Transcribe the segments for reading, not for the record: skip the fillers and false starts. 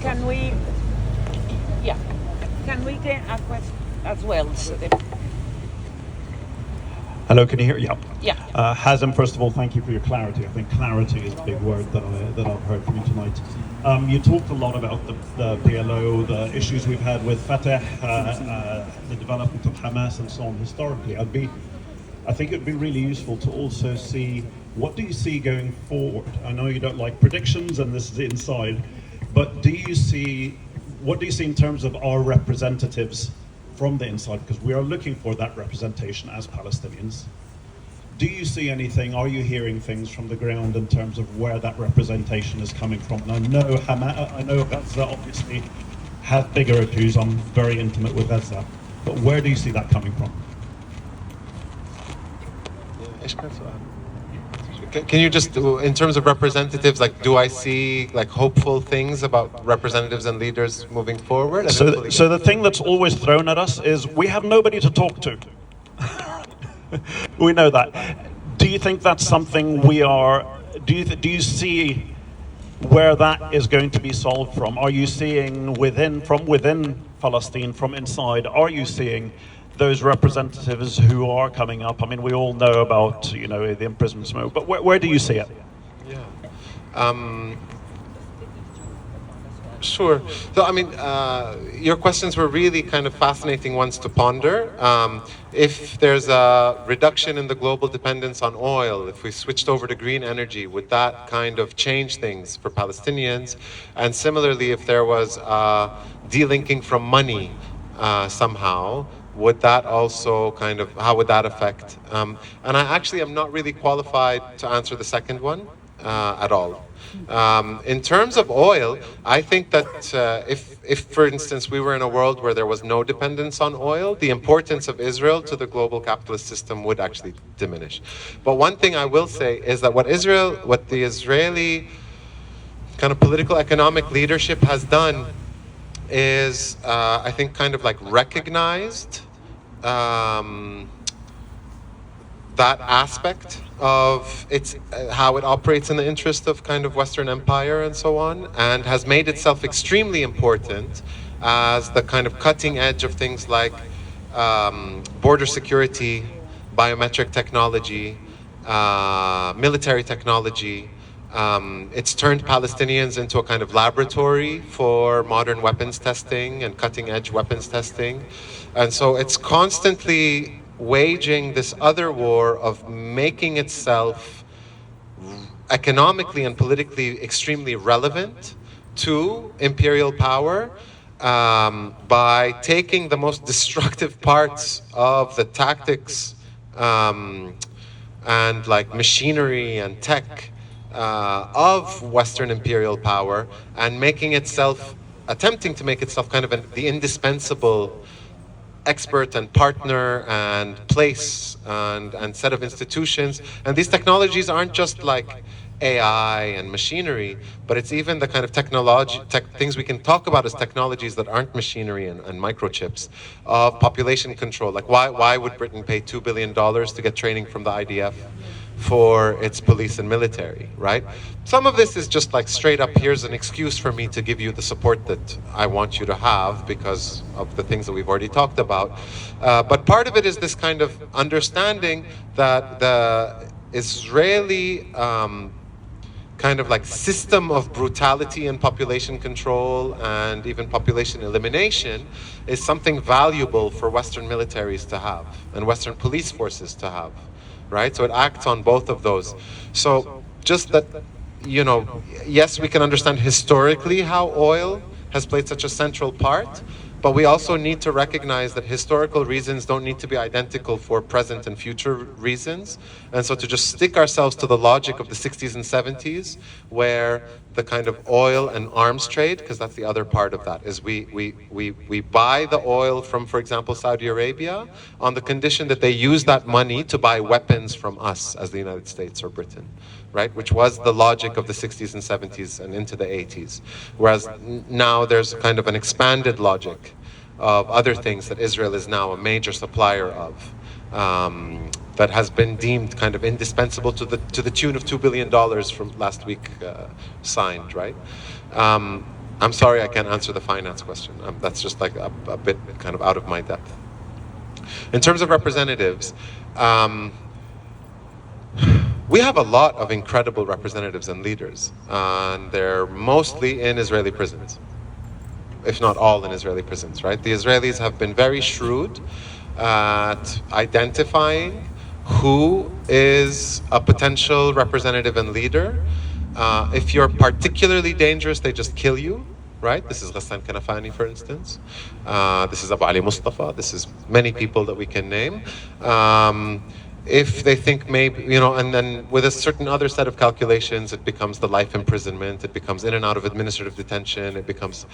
Can we, yeah, can we get a question as well? So Hello, can you hear? Yeah. yeah. Hazem, first of all, thank you for your clarity. I think clarity is a big word that I've heard from you tonight. You talked a lot about the PLO, the issues we've had with Fatah, the development of Hamas, and so on historically. I think it'd be really useful to also see, what do you see going forward? I know you don't like predictions, and this is inside, but what do you see in terms of our representatives from the inside? Because we are looking for that representation as Palestinians. Do you see anything? Are you hearing things from the ground in terms of where that representation is coming from? And I know Gaza obviously has bigger issues. I'm very intimate with Gaza, but where do you see that coming from? Can you just, in terms of representatives, like, do I see like hopeful things about representatives and leaders moving forward? So the thing that's always thrown at us is we have nobody to talk to. We know that. Do you think that's something we are? Do you see where that is going to be solved from? Are you seeing from within Palestine, from inside? Are you seeing those representatives who are coming up? I mean, we all know about the imprisonment smoke, but where do you see it? Yeah. Sure. So, I mean, your questions were really kind of fascinating ones to ponder. If there's a reduction in the global dependence on oil, if we switched over to green energy, would that kind of change things for Palestinians? And similarly, if there was delinking from money somehow, would that also how would that affect? And I actually am not really qualified to answer the second one at all. In terms of oil, I think that if, for instance, we were in a world where there was no dependence on oil, the importance of Israel to the global capitalist system would actually diminish. But one thing I will say is that what the Israeli kind of political economic leadership has done is, I think, kind of like recognized that aspect of how it operates in the interest of kind of Western empire and so on, and has made itself extremely important as the kind of cutting edge of things like border security, biometric technology, military technology. It's turned Palestinians into a kind of laboratory for modern weapons testing and cutting edge weapons testing. And so it's constantly waging this other war of making itself economically and politically extremely relevant to imperial power by taking the most destructive parts of the tactics and like machinery and tech of Western imperial power and attempting to make itself kind of the indispensable expert and partner and place and set of institutions. And these technologies aren't just like AI and machinery, but it's even the kind of things we can talk about as technologies that aren't machinery and microchips of population control. Like why would Britain pay $2 billion to get training from the IDF for its police and military, right? Some of this is just like straight up, here's an excuse for me to give you the support that I want you to have because of the things that we've already talked about. But part of it is this kind of understanding that the Israeli kind of like system of brutality and population control and even population elimination is something valuable for Western militaries to have and Western police forces to have. Right? So it acts on both of those. So just that, yes, we can understand historically how oil has played such a central part, but we also need to recognize that historical reasons don't need to be identical for present and future reasons. And so to just stick ourselves to the logic of the 60s and 70s, where the kind of oil and arms trade, because that's the other part of that, is we buy the oil from, for example, Saudi Arabia on the condition that they use that money to buy weapons from us as the United States or Britain, right? Which was the logic of the 60s and 70s and into the 80s. Whereas now there's kind of an expanded logic of other things that Israel is now a major supplier of. That has been deemed kind of indispensable to the tune of $2 billion from last week signed, right? I'm sorry I can't answer the finance question. That's just like a bit kind of out of my depth. In terms of representatives, we have a lot of incredible representatives and leaders, and they're mostly in Israeli prisons, if not all in Israeli prisons, right? The Israelis have been very shrewd at identifying who is a potential representative and leader. If you're particularly dangerous, they just kill you, right? This is Ghassan Kanafani, for instance. This is Abu Ali Mustafa. This is many people that we can name. If they think maybe, you know, and then with a certain other set of calculations, it becomes the life imprisonment, it becomes in and out of administrative detention, it becomes,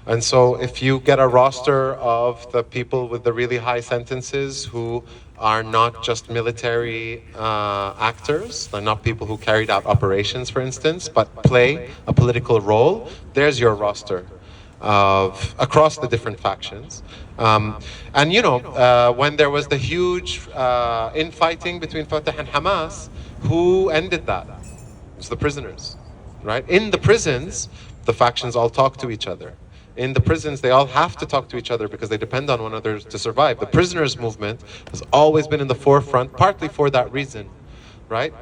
and so if you get a roster of the people with the really high sentences who are not just military actors, they're not people who carried out operations, for instance, but play a political role, there's your roster of across the different factions. And you know, when there was the huge infighting between Fatah and Hamas, who ended that? It was the prisoners, right? In the prisons, the factions all talk to each other. In the prisons, they all have to talk to each other because they depend on one another to survive. The prisoners movement has always been in the forefront, partly for that reason, right?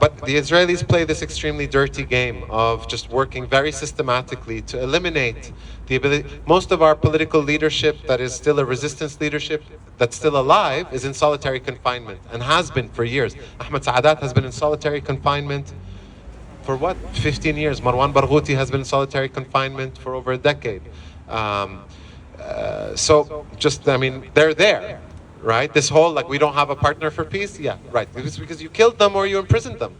But the Israelis play this extremely dirty game of just working very systematically to eliminate the ability. Most of our political leadership that is still a resistance leadership that's still alive is in solitary confinement and has been for years. Ahmed Saadat has been in solitary confinement for what? 15 years. Marwan Barghouti has been in solitary confinement for over a decade. So just, I mean, they're there. Right? This whole, like, we don't have a partner for peace? Yeah, right. It's because you killed them or you imprisoned them.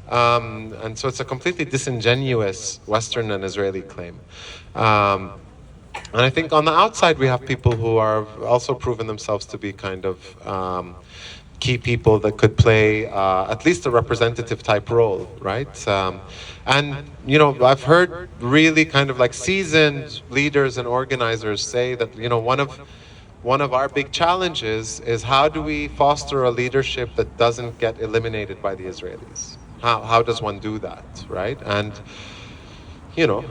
And so it's a completely disingenuous Western and Israeli claim. And I think on the outside we have people who are also proven themselves to be kind of key people that could play at least a representative type role, right? And, you know, I've heard really kind of like seasoned leaders and organizers say that, you know, one of our big challenges is how do we foster a leadership that doesn't get eliminated by the Israelis? How does one do that, right? And, you know,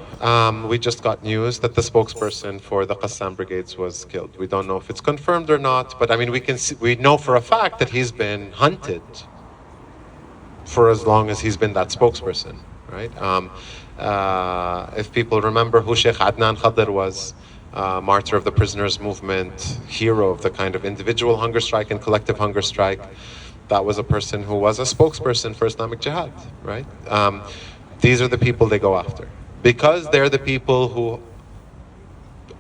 we just got news that the spokesperson for the Qassam brigades was killed. We don't know if it's confirmed or not, but I mean, we know for a fact that he's been hunted for as long as he's been that spokesperson, right? If people remember who Sheikh Adnan Khadir was, martyr of the prisoners movement, hero of the kind of individual hunger strike and collective hunger strike, that was a person who was a spokesperson for Islamic Jihad, right? These are the people they go after because they're the people who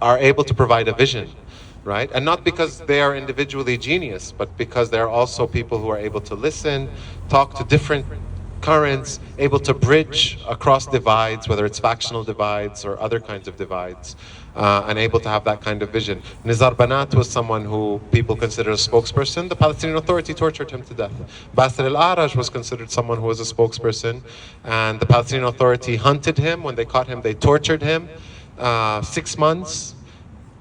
are able to provide a vision, right? And not because they are individually genius, but because they're also people who are able to listen, talk to different currents, able to bridge across divides, whether it's factional divides or other kinds of divides, and able to have that kind of vision. Nizar Banat was someone who people consider a spokesperson. The Palestinian Authority tortured him to death. Basir al-Araj was considered someone who was a spokesperson, and the Palestinian Authority hunted him. When they caught him, they tortured him 6 months.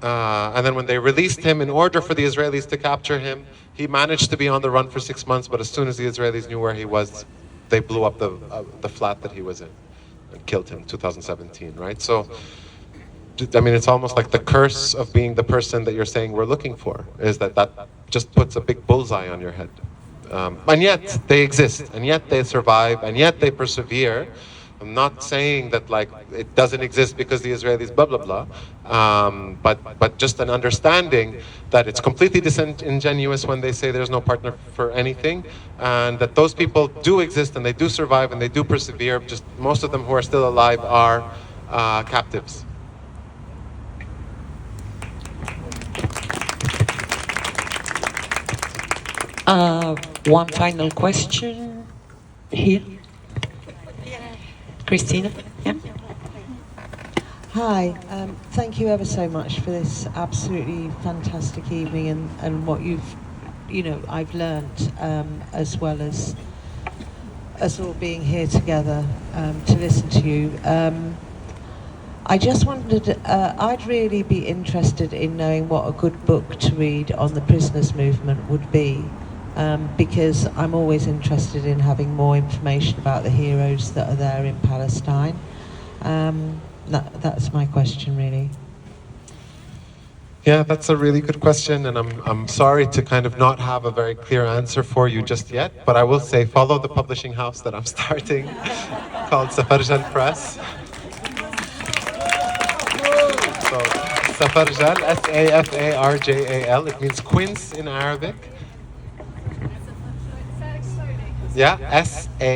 And then when they released him in order for the Israelis to capture him, he managed to be on the run for 6 months, but as soon as the Israelis knew where he was, they blew up the flat that he was in and killed him in 2017, right? So, I mean, it's almost like the curse of being the person that you're saying we're looking for, is that just puts a big bullseye on your head. And yet they exist, and yet they survive, and yet they persevere. I'm not saying that like it doesn't exist because the Israelis blah blah blah, but just an understanding that it's completely disingenuous when they say there's no partner for anything, and that those people do exist and they do survive and they do persevere. Just most of them who are still alive are captives. One final question here. Christina? Yeah. Hi, thank you ever so much for this absolutely fantastic evening and what I've learnt, as well as us all being here together to listen to you. I just wondered, I'd really be interested in knowing what a good book to read on the prisoners movement would be, because I'm always interested in having more information about the heroes that are there in Palestine. That's my question, really. Yeah, that's a really good question, and I'm sorry to kind of not have a very clear answer for you just yet, but I will say follow the publishing house that I'm starting called Safarjal Press. So Safarjal, Safarjal, it means quince in Arabic. Yeah, Safarjal,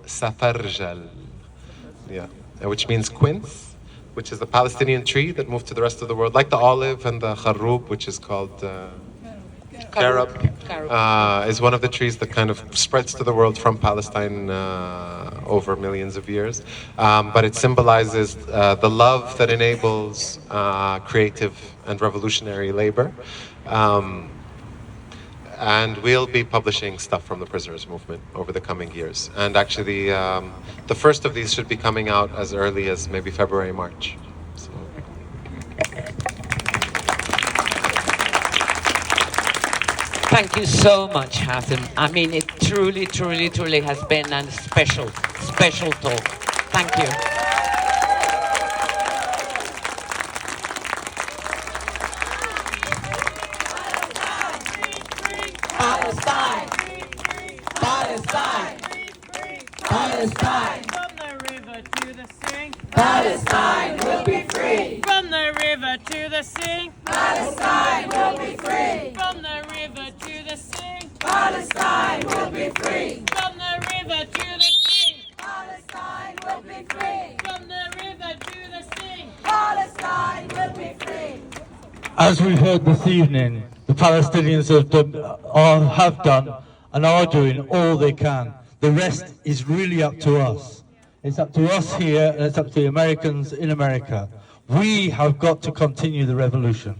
Safarjal. Yeah, which means quince, which is a Palestinian tree that moved to the rest of the world, like the olive and the kharroub, which is called carob, is one of the trees that kind of spreads to the world from Palestine over millions of years. But it symbolizes the love that enables creative and revolutionary labor. And we'll be publishing stuff from the prisoners' movement over the coming years. And actually, the first of these should be coming out as early as maybe February, March. So. Thank you so much, Hazem. I mean, it truly, truly, truly has been a special, special talk. Thank you. Palestine! Palestine! Palestine! From the river to the sea, Palestine will be free. From the river to the sea, Palestine will be free. From the river to the sea, Palestine will be free. From the river to the sea, Palestine will be free. From the river to the sea, Palestine will be free. As we've heard this evening, the Palestinians have done and are doing all they can. The rest is really up to us. It's up to us here, and it's up to the Americans in America. We have got to continue the revolution.